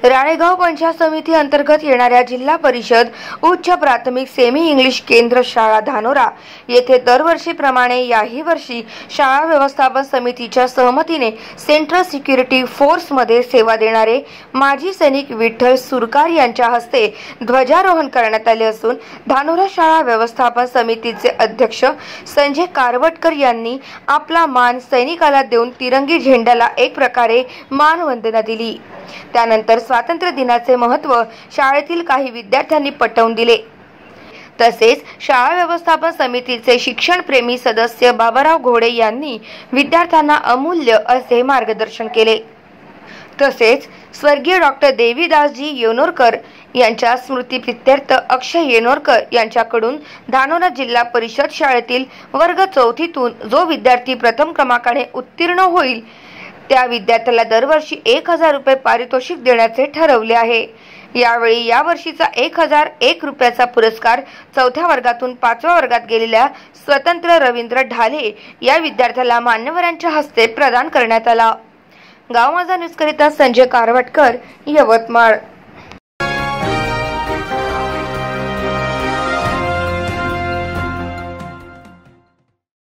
राळेगाव पंचायत समिती अंतर्गत येणाऱ्या जिल्हा परिषद उच्च प्राथमिक सेमी इंग्लिश केंद्र शाळा धानोरा येथे दरवर्षीप्रमाणे याही वर्षी शाळा व्यवस्थापन समितीच्या सहमतीने सेंट्रल सिक्युरिटी फोर्स मध्ये सेवा देणारे माजी सैनिक विठ्ठल सुरकार यांच्या हस्ते ध्वजारोहण करण्यात आले असून धानोरा शाळा व्यवस्थापन समितीचे अध्यक्ष संजय कारवटकर यांनी आपला मान सैनिकाला देऊन तिरंगी झेंड्याला एक प्रकारे मानवंदना दिली। त्यानंतर स्वातंत्र्य दिनाचे महत्त्व शाळेतील काही विद्यार्थ्यांनी पटवून दिले। तसेच शाळा व्यवस्थापन समितीचे शिक्षणप्रेमी सदस्य बाबाराव घोडे यांनी विद्यार्थ्यांना अमूल्य असे मार्गदर्शन केले। तसेच स्वर्गीय डॉक्टर देवीदासजी येनोरकर यांच्या स्मृतिप्रित्यर्थ अक्षय येनोरकर यांच्याकडून धानोरा जिल्हा परिषद शाळेतील वर्ग 4थीतून जो विद्यार्थी प्रथम क्रमांकाने उत्तीर्ण होईल त्या विद्यार्थ्याला दरवर्षी 1000 रुपये पारितोषिक देण्याचे ठरवले आहे। यावेळी या वर्षीचा 1001 रुपयाचा पुरस्कार 4थ्या वर्गातून 5व्या वर्गात गेलेल्या स्वतंत्र रवींद्र ढाले या विद्यार्थ्याला मान्यवरांच्या हस्ते प्रदान करण्यात आला। गाव माझा न्यूज करिता संजय कारवटकर, यवतमाळ।